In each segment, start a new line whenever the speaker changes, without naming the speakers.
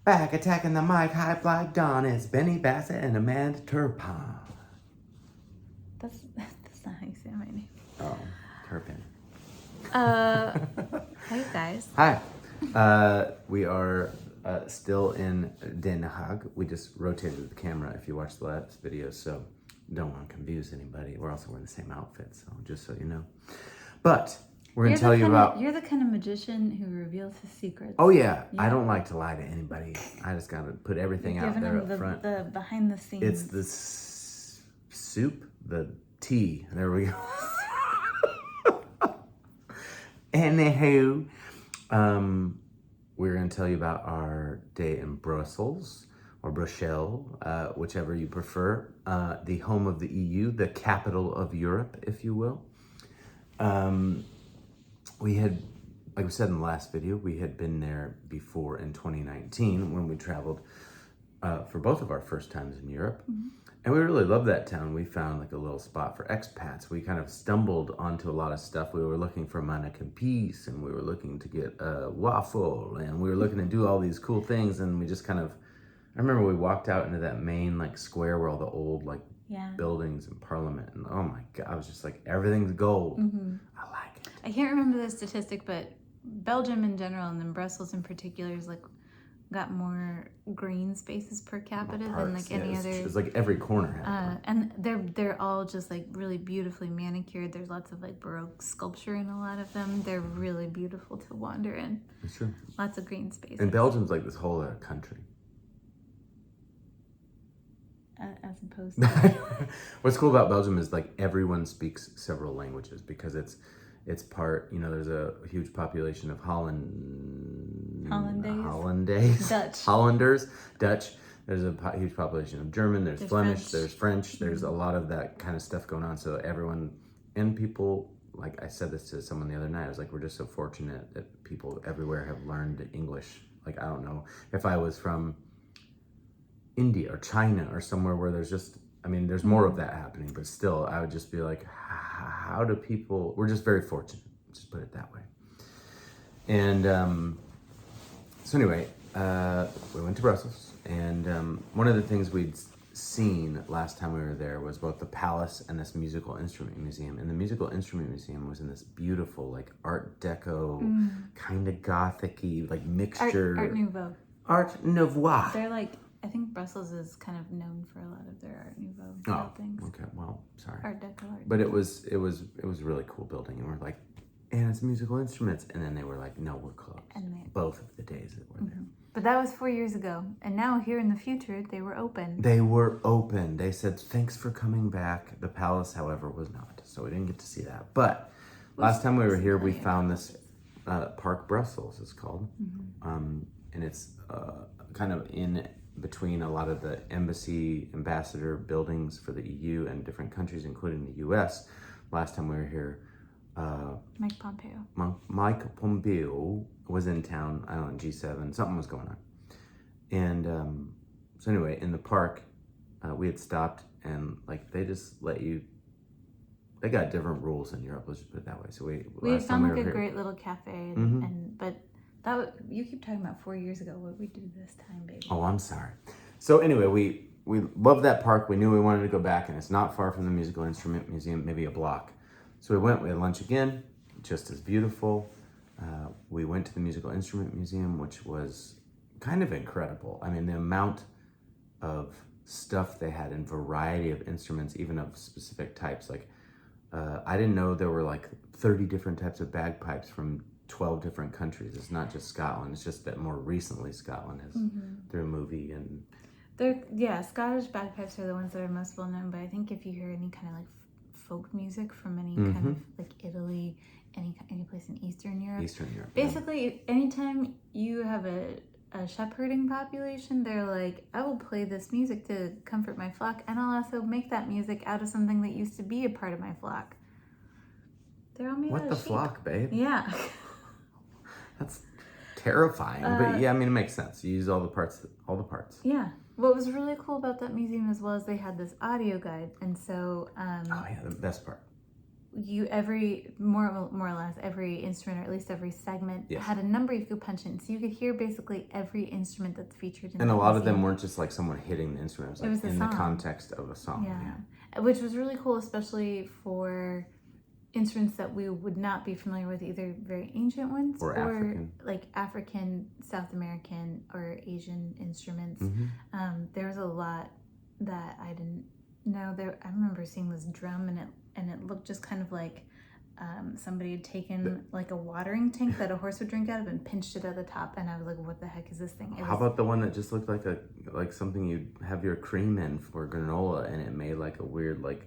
Back attacking the mic, high fly Dawn. It's Benny Bassett and Amanda Turpin.
That's not how you say my name.
Oh, Turpin.
Hey guys.
Hi. We are still in Den Haag. We just rotated the camera if you watched the last video, so don't want to confuse anybody. We're also wearing the same outfit, so just so you know. But we're going to tell you about...
You're the kind of magician who reveals his secrets.
Oh, yeah. I don't like to lie to anybody. I just got to put everything out there up front.
The behind the scenes.
It's the soup, the tea. There we go. Anywho, we're going to tell you about our day in Brussels, or Bruxelles, whichever you prefer, the home of the EU, the capital of Europe, if you will. We had, like we said in the last video, we had been there before in 2019 when we traveled for both of our first times in Europe. Mm-hmm. And we really loved that town. We found like a little spot for expats. We kind of stumbled onto a lot of stuff. We were looking for mannequin piece, and we were looking to get a waffle, and we were looking to do all these cool things. And we just kind of, I remember we walked out into that main like square where all the old like buildings and Parliament, and oh my God, I was just like, everything's gold. Mm-hmm. I like it.
I can't remember the statistic, but Belgium in general, and then Brussels in particular, is like got more green spaces per capita than like any other.
It's like every corner.
And they're all just like really beautifully manicured. There's lots of like Baroque sculpture in a lot of them. They're really beautiful to wander in.
It's true.
Lots of green spaces.
And Belgium's like this whole country.
As opposed to
what's cool about Belgium is like everyone speaks several languages because it's part, you know, there's a huge population of Hollanders, Dutch. There's a huge population of German, there's Flemish, there's French, there's a lot of that kind of stuff going on. So everyone, and people, like I said this to someone the other night, I was like, we're just so fortunate that people everywhere have learned English. Like, I don't know, if I was from India or China or somewhere where there's just, I mean, there's more of that happening, but still, I would just be like, how do people, we're just very fortunate, just put it that way. And so anyway, we went to Brussels, and one of the things we'd seen last time we were there was both the palace and this musical instrument museum. And the musical instrument museum was in this beautiful, like Art Deco, kind of Gothic-y, like mixture.
Art Nouveau.
Art Nouveau.
They're like, I think Brussels is kind of known for a lot of their Art Nouveau style things.
Okay, well, sorry.
Art Deco.
But it was a really cool building, and we're like, and it's musical instruments, and then they were like, no, we're closed. And both of the days that we're there.
But that was 4 years ago, and now here in the future, they were open.
They were open. They said, thanks for coming back. The palace, however, was not, so we didn't get to see that. But last time we were here, we found this Park Brussels, it's called, and it's kind of in between a lot of the embassy ambassador buildings for the EU and different countries, including the US. Last time we were here,
Mike Pompeo.
Mike Pompeo was in town, I don't know, G7, something was going on. And so anyway, in the park, we had stopped, and like they just let you, they got different rules in Europe, let's just put it that way. So we
found like a great little cafe, but you keep talking about 4 years ago. What we do this time, baby?
Oh, I'm sorry. So anyway, we loved that park. We knew we wanted to go back, and it's not far from the musical instrument museum, maybe a block. So we went. We had lunch again, just as beautiful. We went to the musical instrument museum, which was kind of incredible. I mean, the amount of stuff they had in variety of instruments, even of specific types. Like, I didn't know there were like 30 different types of bagpipes from 12 different countries. It's not just Scotland. It's just that more recently Scotland has through a movie and
Scottish bagpipes are the ones that are most well known. But I think if you hear any kind of like folk music from any kind of like Italy, any place in Eastern Europe, basically anytime you have a shepherding population, they're like, I will play this music to comfort my flock, and I'll also make that music out of something that used to be a part of my flock. They're all made out of sheep.
Flock, babe?
Yeah.
That's terrifying, but yeah, I mean, it makes sense. You use all the parts.
Yeah. What was really cool about that museum as well is they had this audio guide, and so...
oh yeah, the best part.
more or less every instrument, or at least every segment, had a number you could punch in, so you could hear basically every instrument that's featured in.
And a lot of them weren't just like someone hitting the instrument; it was like in the context of a song.
Yeah, which was really cool, especially for instruments that we would not be familiar with, either very ancient ones
or African.
Like African, South American, or Asian instruments. There was a lot that I didn't know. I remember seeing this drum, and it looked just kind of like somebody had taken like a watering tank that a horse would drink out of and pinched it at the top, and I was like, what the heck is this thing?
How about the one that just looked like something you'd have your cream in for granola, and it made like a weird, like,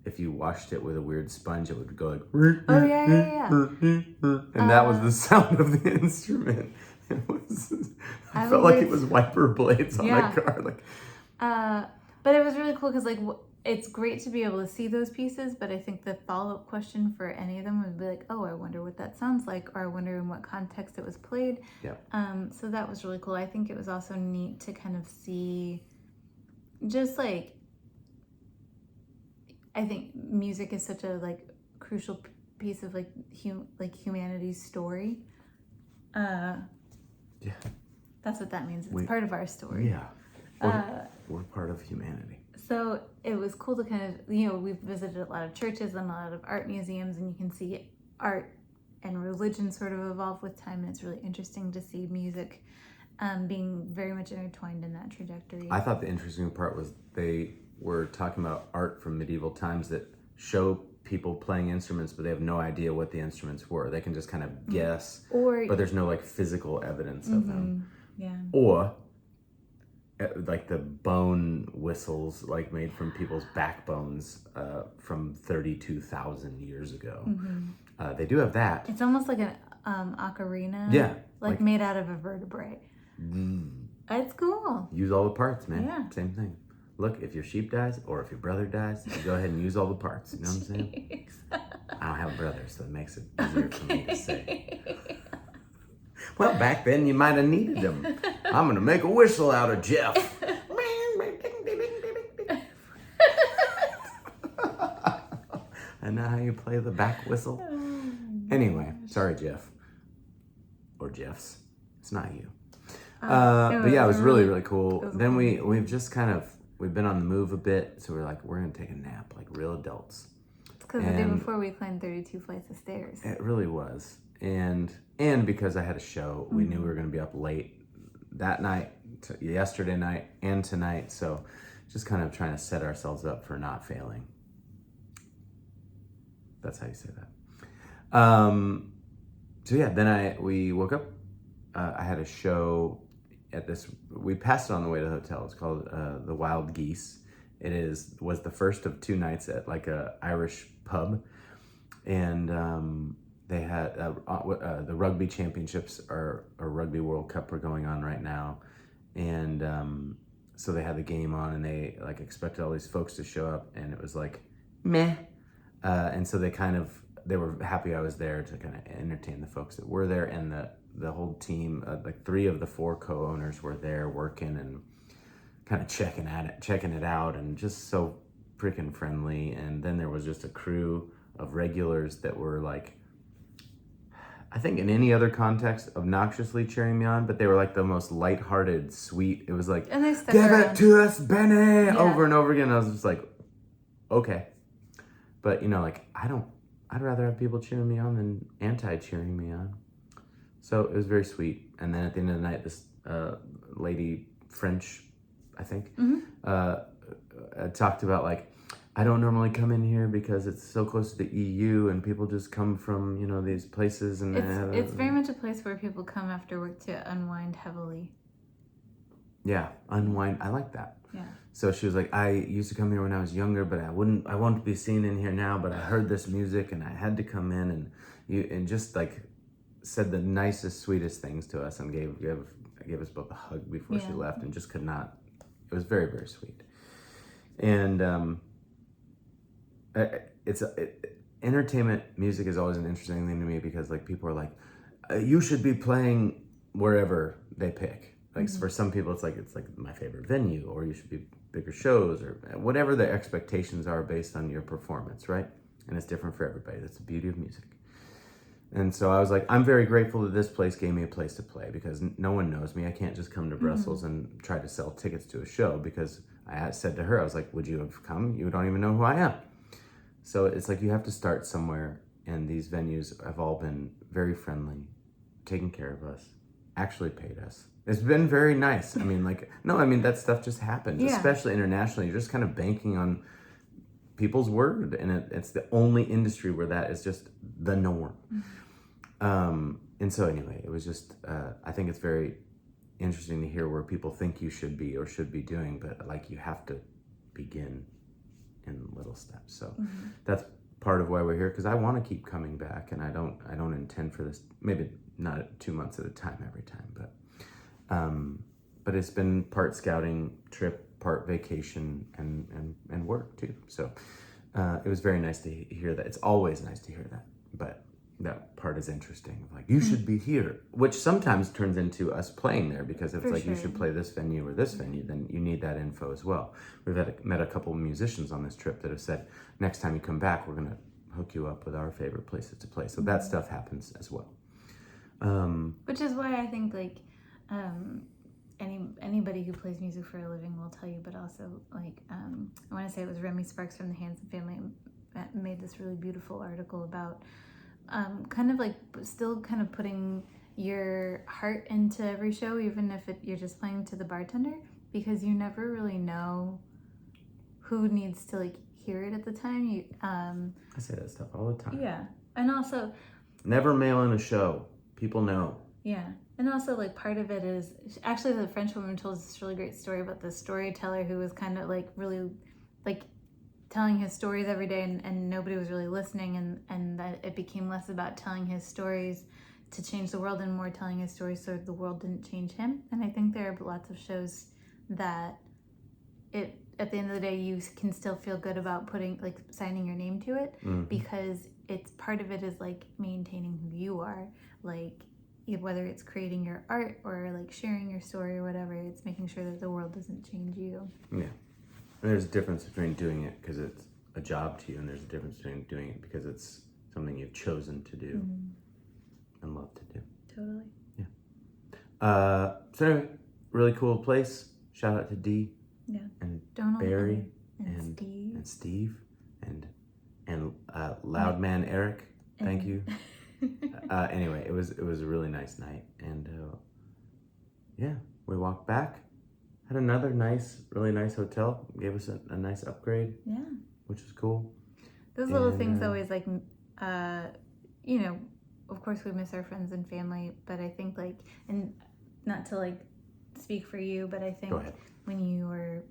if you washed it with a weird sponge, it would go like,
oh yeah.
And that was the sound of the instrument. I felt like it was wiper blades on a car. Like,
but it was really cool because, like, it's great to be able to see those pieces, but I think the follow-up question for any of them would be like, oh, I wonder what that sounds like, or I wonder in what context it was played. So that was really cool. I think it was also neat to kind of see just like, I think music is such a like crucial piece of like humanity's story. That's what that means. It's part of our story.
We're part of humanity.
So it was cool to kind of, we've visited a lot of churches and a lot of art museums, and you can see art and religion sort of evolve with time, and it's really interesting to see music being very much intertwined in that trajectory.
I thought the interesting part was they were talking about art from medieval times that show people playing instruments, but they have no idea what the instruments were. They can just kind of guess, but there's no like physical evidence of them. Or like the bone whistles, like made from people's backbones from 32,000 years ago. They do have that.
It's almost like an ocarina. Like made out of a vertebrae. It's cool.
Use all the parts, man. Same thing. Look, if your sheep dies or if your brother dies, you go ahead and use all the parts. You know what I'm saying? I don't have a brother, so it makes it easier for me to say. Well, back then you might have needed them. I'm going to make a whistle out of Jeff. And now how you play the back whistle? Anyway, sorry, Jeff. Or Jeffs. It's not you. But yeah, it was really, really cool. Then we've just we've been on the move a bit, so we're like, we're going to take a nap like real adults.
It's because the day before we climbed 32 flights of stairs.
It really was. And because I had a show, we knew we were going to be up late that night, yesterday night, and tonight. So just kind of trying to set ourselves up for not failing. That's how you say that. So yeah, then we woke up. I had a show at this. We passed it on the way to the hotel. It's called the Wild Geese. It was the first of two nights at like a Irish pub, and they had the rugby championships or Rugby World Cup are going on right now, and so they had the game on, and they like expected all these folks to show up, and it was like meh, and so they were happy I was there to kind of entertain the folks that were there, and the whole team, like 3 of the 4 co-owners were there working and kind of checking it out, and just so freaking friendly. And then there was just a crew of regulars that were like, I think in any other context, obnoxiously cheering me on, but they were like the most lighthearted, sweet. It was like, give it to us, Benny, over and over again. I was just like, okay. But like, I'd rather have people cheering me on than anti-cheering me on. So it was very sweet. And then at the end of the night, this lady, French, I think, talked about like, I don't normally come in here because it's so close to the EU and people just come from, these places. And
it's very much a place where people come after work to unwind heavily.
Yeah, unwind. I like that.
Yeah.
So she was like, I used to come here when I was younger, but I won't be seen in here now, but I heard this music and I had to come in, and just like said the nicest, sweetest things to us, and gave us both a hug before she left, and just could not. It was very, very sweet. And entertainment music is always an interesting thing to me, because like people are like, you should be playing wherever they pick. Like for some people, it's like my favorite venue, or you should be bigger shows, or whatever the expectations are based on your performance, right? and it's different for everybody. That's the beauty of music. And so I was like, I'm very grateful that this place gave me a place to play, because no one knows me. I can't just come to Brussels and try to sell tickets to a show, because I had said to her, I was like, would you have come? You don't even know who I am. So it's like you have to start somewhere, and these venues have all been very friendly, taking care of us, actually paid us. It's been very nice. I mean, like, no, I mean, that stuff just happens, especially internationally. You're just kind of banking on people's word, and it's the only industry where that is just the norm. And so anyway, it was just, I think it's very interesting to hear where people think you should be or should be doing, but like you have to begin in little steps. So that's part of why we're here, because I want to keep coming back, and I don't intend for this, maybe not 2 months at a time every time, but it's been part scouting trip, part vacation, and work too. So it was very nice to hear that. It's always nice to hear that, but that part is interesting. Like, you should be here, which sometimes turns into us playing there, because if it's like, you should play this venue or this venue, then you need that info as well. We've met a couple of musicians on this trip that have said, next time you come back, we're going to hook you up with our favorite places to play. So that stuff happens as well.
Which is why I think, like, anybody who plays music for a living will tell you, but also, like, I want to say it was Remy Sparks from the Hanson family made this really beautiful article about kind of like still kind of putting your heart into every show, even if you're just playing to the bartender, because you never really know who needs to like hear it at the time.
I say that stuff all the time.
Yeah. And also,
never mail in a show. People know.
Yeah. And also, like, part of it is, actually, the French woman told us this really great story about the storyteller who was kind of like really like telling his stories every day, and nobody was really listening, and that it became less about telling his stories to change the world and more telling his stories so the world didn't change him. And I think there are lots of shows that at the end of the day, you can still feel good about signing your name to it, because it's part of it is like maintaining who you are, like whether it's creating your art or like sharing your story or whatever, it's making sure that the world doesn't change you.
Yeah. And there's a difference between doing it because it's a job to you, and there's a difference between doing it because it's something you've chosen to do and love to do.
Totally.
Yeah. So anyway, really cool place. Shout out to Dee.
Yeah.
And
Donald
Barry
and
Steve and Loudman Eric. Thank you. Anyway, it was a really nice night, and yeah, we walked back. Had another really nice hotel. Gave us a nice upgrade.
Yeah,
which was cool.
Those little things always like, you know, of course we miss our friends and family, but I think like, and not to like speak for you, but I think when you are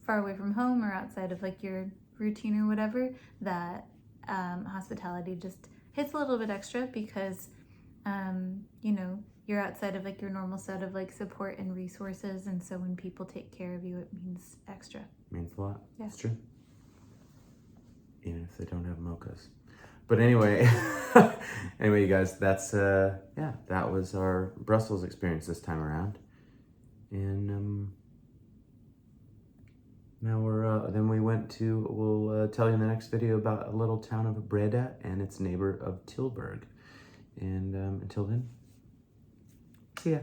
far away from home or outside of like your routine or whatever, that hospitality just hits a little bit extra because, you know, you're outside of like your normal set of like support and resources. And so when people take care of you, it means extra.
Means a lot.
Yeah.
It's true. Even if they don't have mochas. But anyway, anyway, you guys, that's, yeah, that was our Brussels experience this time around. And now then we went to, we'll tell you in the next video about a little town of Breda and its neighbor of Tilburg. And until then, see ya.